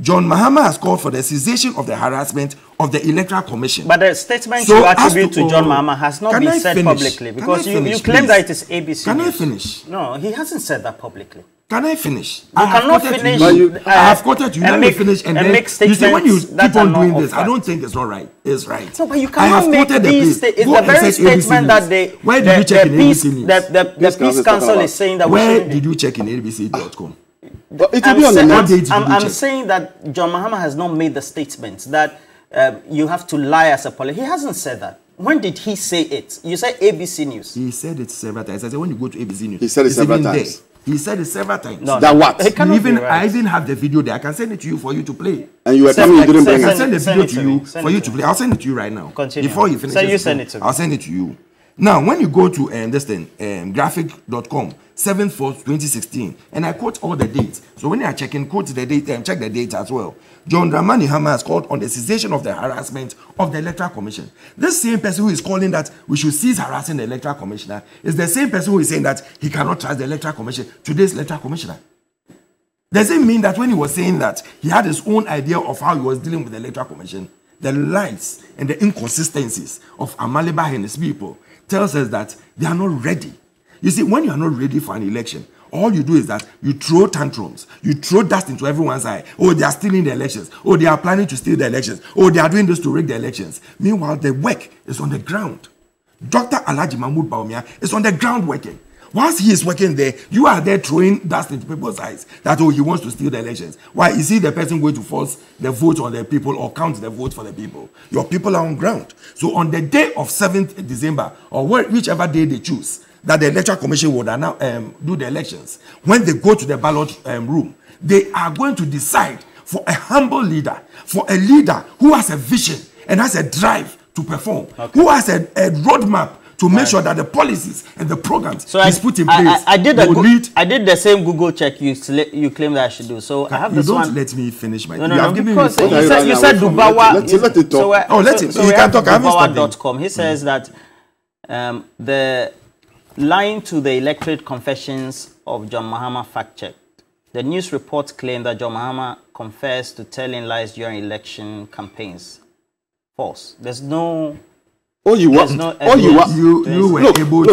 John Mahama has called for the cessation of the harassment of the Electoral Commission. But the statement you attribute to John Mahama has not been said publicly, because you claim that it is ABC. Can I finish? No, he hasn't said that publicly. Can I finish? You cannot finish. I have quoted you. Let me finish, and then you see when you keep on doing this, I don't think it's not right. It's right. No, but you cannot make these. It's the very statement that they. Where did you check in ABC News? The Peace Council is saying that. Where did you check in ABC.com? But it will be on the net. I'm saying that John Mahama has not made the statement that you have to lie as a politician. He hasn't said that. When did he say it? You said ABC News. He said it several times. I said when you go to ABC News, he said it several times. He said it several times. No, that what? I even have the video there. I can send it to you for you to play. And you were telling me you didn't bring it. I send the video to you for you to play. I'll send it to you right now. Continue. Before you finish. So you send it to me. I'll send it to you. Now, when you go to this thing, graphic.com, 7/4/2016, and I quote all the dates. So when you are checking, quote the date and check the date as well. John Dramani Hama has called on the cessation of the harassment of the Electoral Commission. This same person who is calling that we should cease harassing the Electoral Commissioner is the same person who is saying that he cannot trust the Electoral Commission, today's Electoral Commissioner. Does it mean that when he was saying that, he had his own idea of how he was dealing with the Electoral Commission? The lies and the inconsistencies of Amaleba and his people tells us that they are not ready. You see, when you are not ready for an election, all you do is that you throw tantrums. You throw dust into everyone's eye. Oh, they are stealing the elections. Oh, they are planning to steal the elections. Oh, they are doing this to rig the elections. Meanwhile, the work is on the ground. Dr. Alhaji Mahmoud Bawumia is on the ground working. Whilst he is working there, you are there throwing dust into people's eyes that, oh, he wants to steal the elections. Why? Is he the person going to force the vote on the people or count the vote for the people? Your people are on ground. So on the day of 7th December, or whichever day they choose, that the Electoral Commission would now do the elections, when they go to the ballot room, they are going to decide for a humble leader, for a leader who has a vision and has a drive to perform, who has a roadmap to make sure that the policies and the programs is put in place. I did the same Google check you claim that I should do. So I have this one. Don't let me finish my. No, because you said Dubawa. Let it talk. Let him. You can talk. Dubawa.com. He says that the line to the electorate confessions of John Mahama fact-checked. The news reports claim that John Mahama confessed to telling lies during election campaigns. False. There's no. You were able to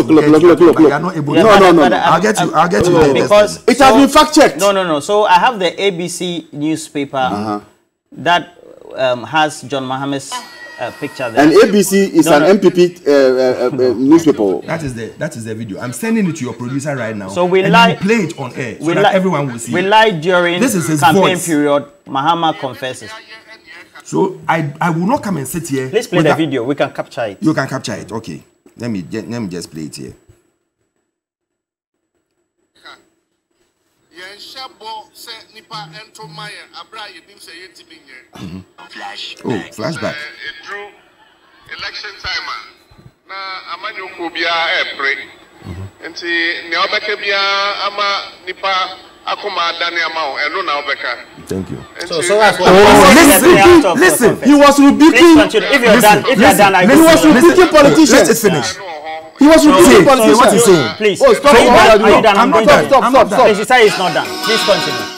look. You are not able to. No. I'll get you there. Because it has been fact-checked. No. So I have the ABC newspaper that has John Mahama's picture there. And ABC is an MPP newspaper. That is the video. I'm sending it to your producer right now. So we lied. Play it on air so that everyone will see. We lied during campaign period. Mahama confesses. So I will not come and sit here. Let's play the video. We can capture it. You can capture it. Okay. Let me just play it here. Oh, flashback. Election time. Na amanyo ko bia e pray. Enti ne obeka bia ama nipa akoma dane ama o eno na obeka. Thank you. So that's what listen. He was rebuking. If you're done, he was rebuking politicians. Let it finish. He was rebuking politicians. What he's saying. Please. Oh, stop. Are you done? I'm not done. Stop. Please, you say it's not done. Please continue.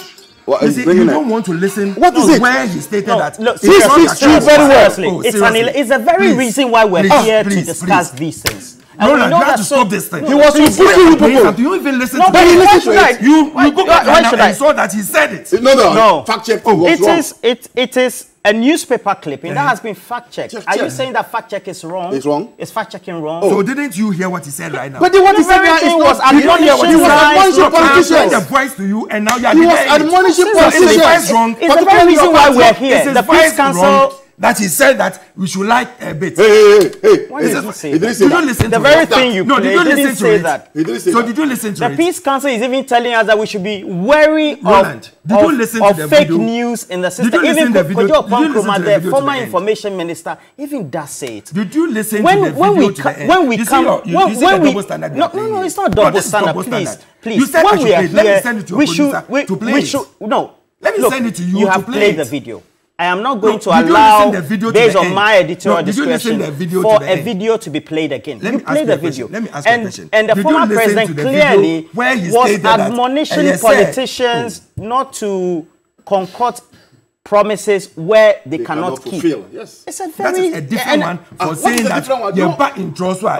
You see, you don't want to listen. What is it? Where he stated that. Look, he speaks true very well. It's a very reason why we're here to discuss these things. And no, you have to stop this thing. He was rebuking people. Do you even listen to it? But he listened to it. You go back and saw that he said it. No. Fact check. It is a newspaper clipping that has been fact checked. Are you saying that fact check is wrong? It's wrong. Is fact checking wrong? So didn't you hear what he said right now? But what he said right now was admonishing politicians. The voice to you, and now you are he was admonishing politicians. It's the very reason why we're here. The Peace Council. That he said that we should like a bit. Hey. Why did you say that? Did you listen to the very thing you played? Did you listen to it? That. So did you listen to it? The Peace Council is even telling us that we should be wary of fake news in the system. Even Kojo Pankroma, the former information minister, even does say it. Did you listen to the video to the end? When we come, no, it's not double standard. Please. You said when we are here, we should no. Let me send it to you. You have played the video. I am not going to allow, based on my editorial discretion, for a video to be played again. You play the video. Let me ask you a question. And the former president clearly was admonishing politicians not to concoct promises where they cannot keep. Yes. It's a very... That's a different one for saying that you're back in Troswa.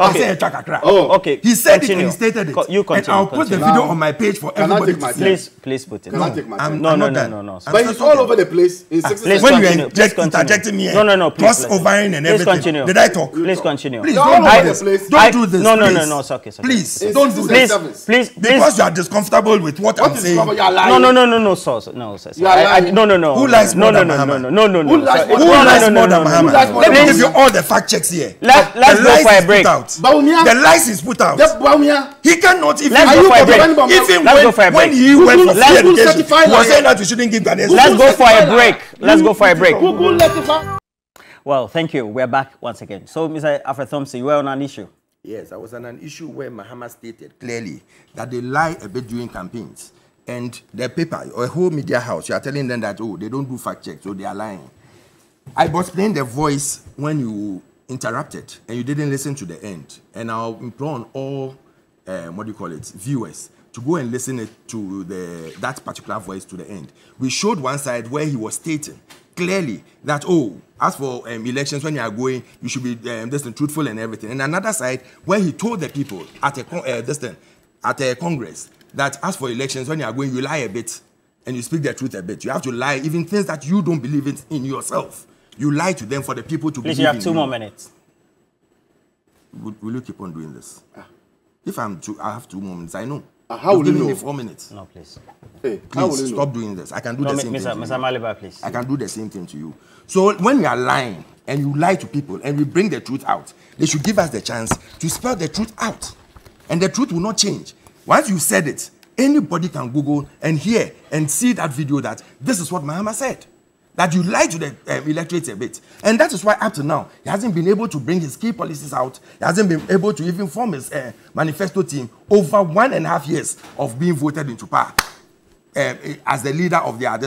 Okay. He said it and he stated it. You continue. And I'll put the video on my page for everybody to see. Please put it. No. But it's all over the place. When you interjecting me, cross-overing and everything. Did I talk? Please continue. Please don't do this. No, it's okay. Please, don't do this. Please. Because you are discomfortable with what I'm saying. No, sir. No. Who lies? No. Who lies more than Mahama? Let me give you all the fact checks here. Let's go for a break. The lies is put out. He cannot even. Let's go for a break. Even when he went for free education, he was saying that we shouldn't give Ghanaians. Let's go for a break. Well, thank you. We're back once again. So, Mr. Alfred Thompson, you were on an issue. Yes, I was on an issue where Mahama stated clearly that they lie a bit during campaigns. And the paper, or a whole media house, you are telling them that, they don't do fact checks, so they are lying. I was playing the voice when you interrupted, and you didn't listen to the end. And I'll implore on all, viewers, to go and listen to that particular voice to the end. We showed one side where he was stating clearly that, as for elections, when you are going, you should be truthful and everything. And another side where he told the people at a Congress that as for elections, when you are going, you lie a bit and you speak the truth a bit. You have to lie, even things that you don't believe in yourself. You lie to them for the people to believe in you. Please, you have 2 more minutes. Will you keep on doing this? If I have 2 more minutes, I know. How will you know? 4 minutes. No, please. Hey, please stop doing this. I can do the same thing. Mr. Maliba, please. I can do the same thing to you. So when you are lying and you lie to people and we bring the truth out, they should give us the chance to spell the truth out. And the truth will not change. Once you said it, anybody can Google and hear and see that video that this is what Mahama said. that you lie to the electorate a bit. And that is why up to now, he hasn't been able to bring his key policies out. He hasn't been able to even form his manifesto team over 1.5 years of being voted into power. As the leader of their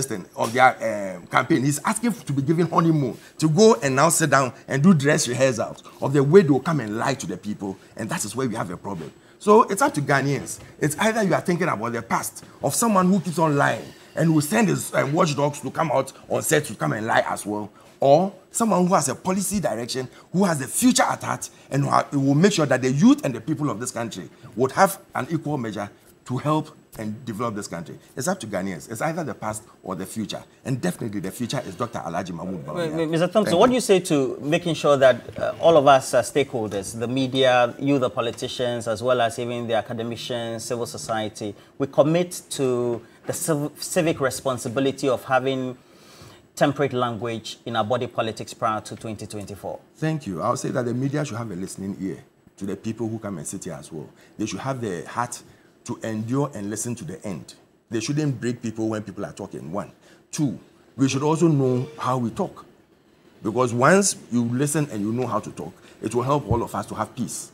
campaign, he's asking to be given honeymoon to go and now sit down and do dress rehearsals of the way they will come and lie to the people, and that is where we have a problem. So it's up to Ghanaians. It's either you are thinking about the past of someone who keeps on lying and will send his watchdogs to come out on set to come and lie as well, or someone who has a policy direction, who has the future at heart, and who will make sure that the youth and the people of this country would have an equal measure to help and develop this country. It's up to Ghanaians. It's either the past or the future. And definitely the future is Dr. Alhaji Mahmoud Bawumia. Mr. Thompson, what do you say to making sure that all of us as stakeholders, the media, you, the politicians, as well as even the academicians, civil society, we commit to the civic responsibility of having temperate language in our body politics prior to 2024? Thank you. I'll say that the media should have a listening ear to the people who come and sit here as well. They should have the heart to endure and listen to the end. They shouldn't break people when people are talking, 1. 2, we should also know how we talk. Because once you listen and you know how to talk, it will help all of us to have peace.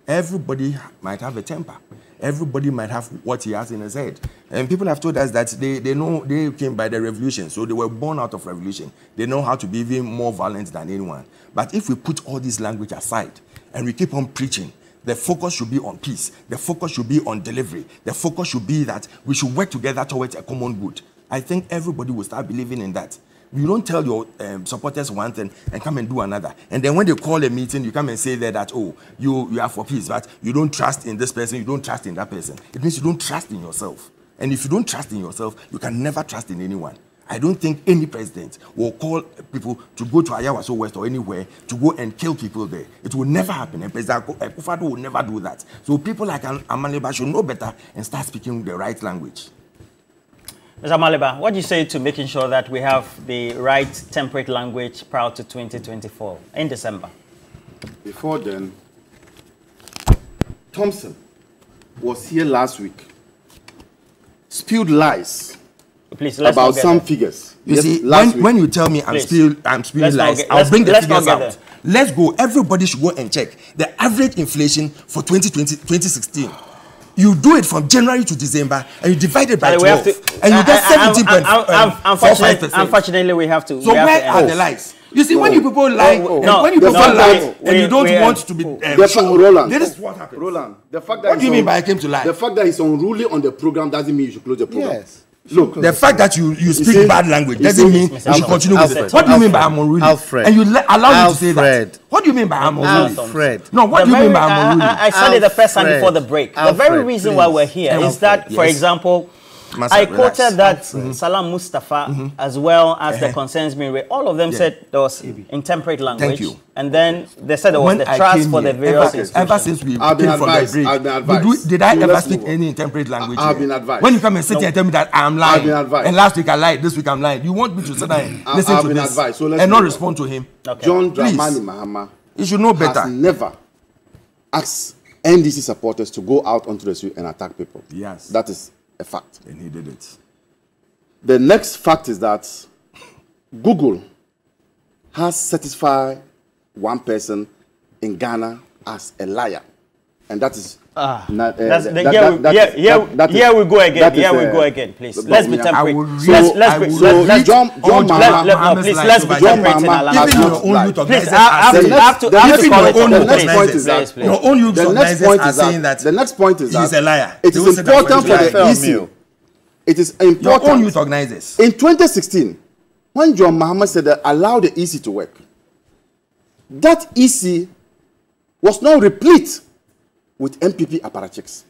Everybody might have a temper. Everybody might have what he has in his head. And people have told us that they know they came by the revolution, so they were born out of revolution. They know how to be even more violent than anyone. But if we put all this language aside and we keep on preaching, the focus should be on peace. The focus should be on delivery. The focus should be that we should work together towards a common good. I think everybody will start believing in that. You don't tell your supporters one thing and come and do another. And then when they call a meeting, you come and say there that, oh, you are for peace, but you don't trust in this person, you don't trust in that person. It means you don't trust in yourself. And if you don't trust in yourself, you can never trust in anyone. I don't think any president will call people to go to Ayawaso West or anywhere to go and kill people there. It will never happen. And President Akufo-Addo will never do that. So people like Amaliba should know better and start speaking the right language. Mr. Amaliba, what do you say to making sure that we have the right temperate language prior to 2024 in December? Before then, Thompson was here last week, spewed lies. Please, let's about some figures. You see, when you tell me I'm spewing lies, I'll bring the figures out. Let's go. Everybody should go and check the average inflation for 2016. You do it from January to December, and you divide it by 12, and you get 17.45%. Unfortunately, we have to. So where are the lies? You see, when you people lie, and when you people lie, and you don't want to be Roland, this is what happens. Roland, the fact that what do you mean by I came to lie? The fact that he's unruly on the program doesn't mean you should close the program. Yes. Look, the fact that you speak bad language doesn't mean you should continue with it. What do you mean by I'm unruly? Alfred. And you allow me to say that. What do you mean by I'm unruly? Alfred. No, what do you mean by I'm unruly? I said it the first time before the break. The very reason why we're here is that, for example, I quoted that Salam Mustafa, as well as the concerns being raised. All of them said there was intemperate language. Thank you. And then they said there was the trust for the various institutions. Ever since we came from the break, did I ever speak any intemperate language? I've been advised. When you come and sit here and tell me that I'm lying, I've been advised. and last week I lied, this week I'm lying, you want me to sit there and listen to this so and not respond to him? Okay. John Dramani Mahama You should know better. has never asked NDC supporters to go out onto the street and attack people. Yes. That is a fact. And he did it. The next fact is that Google has certified one person in Ghana as a liar. And that is... Here we go again. Here we go again, please. Let's be temperate. Let's be temperate in our language. Even your own youth Please, organizers I have to call it. The next point is that your own youth organizers are saying that the next point is that he's a liar. It is important for the EC. It is important. Your own youth organizers. In 2016, when John Mahama said that allow the EC to work, that EC was now replete with MPP apparatchiks.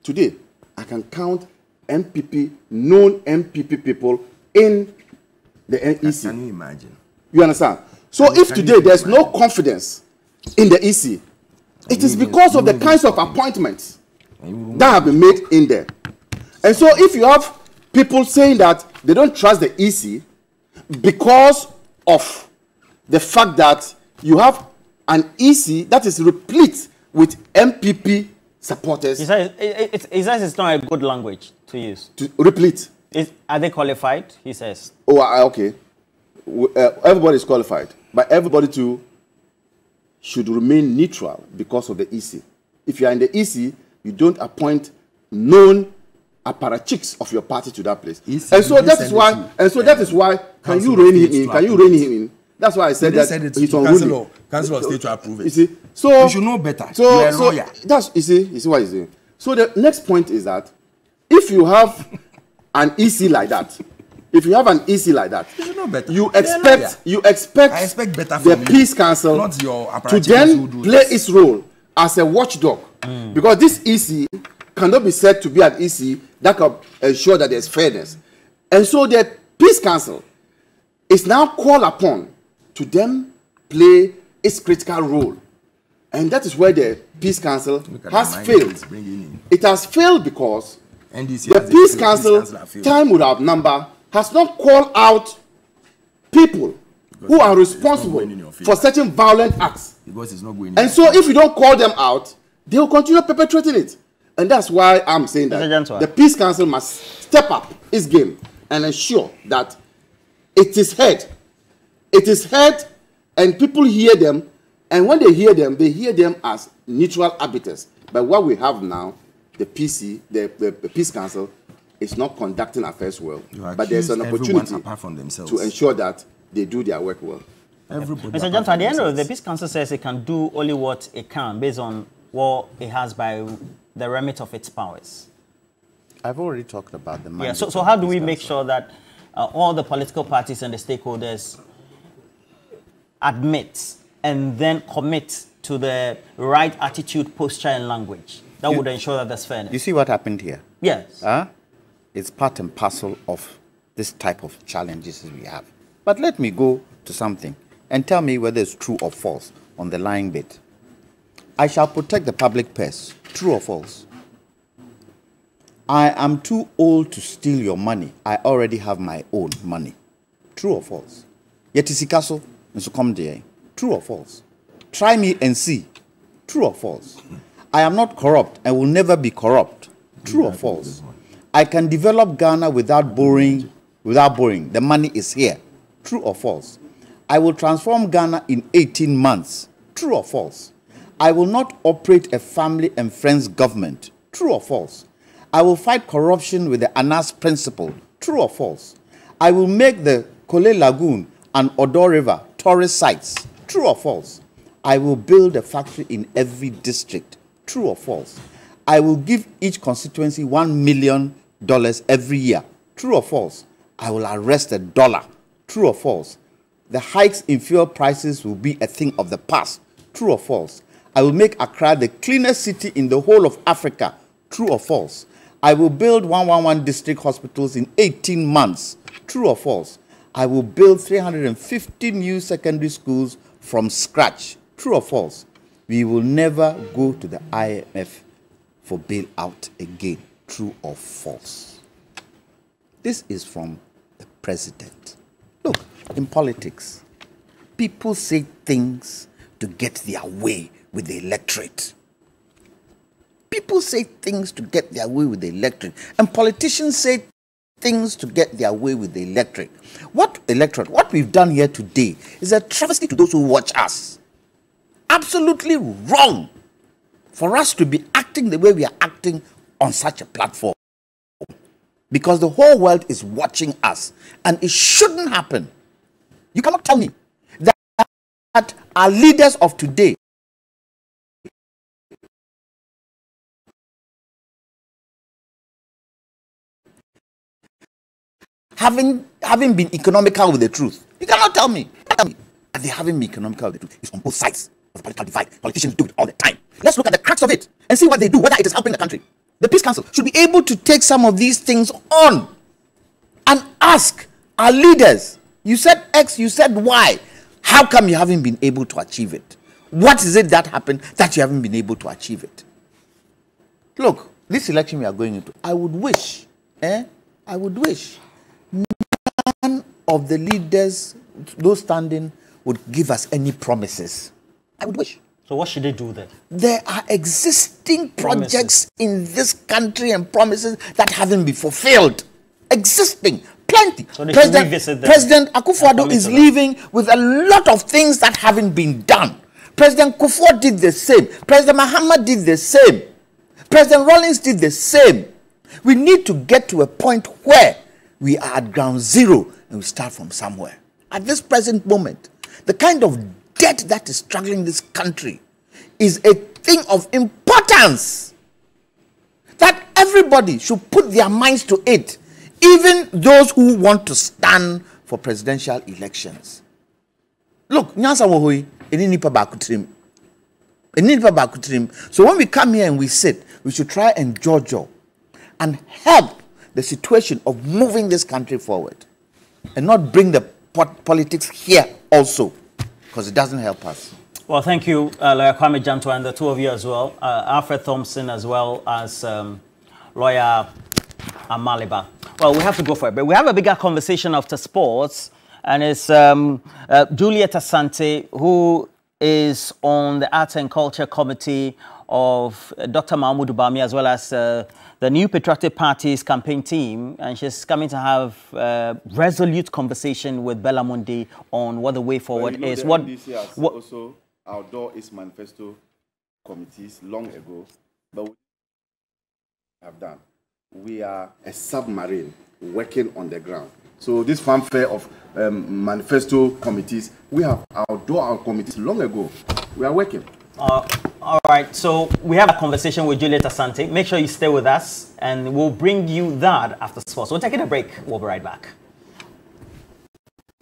Today, I can count known MPP people in the EC. Can you imagine? You understand? So if today there's no confidence in the EC, it is because of the kinds of appointments that have been made in there. And so if you have people saying that they don't trust the EC because of the fact that you have an EC that is replete with MPP supporters. He says it's not a good language to use. To replete. Are they qualified? He says. Oh, okay. everybody is qualified, but everybody too should remain neutral because of the EC. If you are in the EC, you don't appoint known apparatchiks of your party to that place. EC, and so that is why. And so that is why. Can you rein him in? Can you rein him in? That's why I said that he's unruly. Council of State to approve it. You see, so you should know better. So, you're a lawyer. That's you see what he's saying. So the next point is that if you have an EC like that, if you have an EC like that, you should know better. You expect I expect better from the Peace Council not your to then play its role as a watchdog, because this EC cannot be said to be an EC that can ensure that there's fairness, and so the Peace Council is now called upon to then play its critical role, and that is where the Peace Council has failed. It has failed because the Peace Council, time without number, has not called out people who are responsible for certain violent acts. Because it's not going and so if you don't call them out, they will continue perpetrating it. And that's why I'm saying that the Peace Council must step up its game and ensure that it is heard. It is heard and people hear them. And when they hear them as neutral arbiters. But what we have now, the Peace Council is not conducting affairs well. But there's an opportunity apart from themselves to ensure that they do their work well. Mr. Johnson, at the end of the Peace Council says it can do only what it can based on what it has by the remit of its powers. I've already talked about the mandate. Yeah, so how do we make sure that all the political parties and the stakeholders admit and then commit to the right attitude, posture, and language that would ensure that there's fairness? You see what happened here? Yes. It's part and parcel of this type of challenges we have. But let me go to something and tell me whether it's true or false on the lying bit. I shall protect the public purse. True or false? I am too old to steal your money. I already have my own money. True or false? Yetisikaso, come there. True or false? Try me and see. True or false? I am not corrupt and will never be corrupt. True or false? I can develop Ghana without borrowing. The money is here. True or false? I will transform Ghana in 18 months. True or false? I will not operate a family and friends government. True or false? I will fight corruption with the Anas principle. True or false? I will make the Kole Lagoon and Odo River tourist sites. True or false? I will build a factory in every district. True or false? I will give each constituency $1 million every year. True or false? I will arrest $1. True or false? The hikes in fuel prices will be a thing of the past. True or false? I will make Accra the cleanest city in the whole of Africa. True or false? I will build 111 district hospitals in 18 months. True or false? I will build 350 new secondary schools from scratch. True or false? We will never go to the IMF for bailout again. True or false? This is from the president. Look, in politics, people say things to get their way with the electorate. People say things to get their way with the electorate. And politicians say things to get their way with the electorate. What we've done here today is a travesty to those who watch us. Absolutely wrong for us to be acting the way we are acting on such a platform. Because the whole world is watching us. And it shouldn't happen. You cannot tell me that our leaders of today having been economical with the truth. You cannot tell me that they haven't been economical with the truth. It's on both sides of the political divide. Politicians do it all the time. Let's look at the cracks of it and see what they do, whether it is helping the country. The Peace Council should be able to take some of these things on and ask our leaders, you said X, you said Y. How come you haven't been able to achieve it? What is it that happened that you haven't been able to achieve it? Look, this election we are going into, I would wish none of the leaders, those standing, would give us any promises. I would wish. So what should they do then? There are existing projects in this country and promises that haven't been fulfilled. Existing Plenty. So they should revisit them. President Akufo-Addo is leaving with a lot of things that haven't been done. President Kufuor did the same. President Mahama did the same. President Rawlings did the same. We need to get to a point where we are at ground zero and we start from somewhere. At this present moment, the kind of debt that is struggling this country is a thing of importance that everybody should put their minds to it, even those who want to stand for presidential elections. Look, Nyansa Wohui, Eninipa Bakutrim. So when we come here and we sit, we should try and judge and help the situation of moving this country forward and not bring the politics here also, because it doesn't help us. Well, thank you, Lawyer Kwame Janto, and the two of you as well, Alfred Thompson as well as Lawyer Amaliba. Well, we have to go for it, but we have a bigger conversation after sports, and it's Juliet Asante, who is on the Arts and Culture Committee of Dr. Mahmoud Bawumia, as well as the New Patriotic Party's campaign team, and she's coming to have a resolute conversation with Bella Mundi on what the way forward is. What also outdoor is manifesto committees long ago, but we have done. We are a submarine working on the ground. So this fanfare of manifesto committees, we have outdoor committees long ago. We are working. All right, so we have a conversation with Juliet Asante. Make sure you stay with us, and we'll bring you that after sports. We'll take a break. We'll be right back.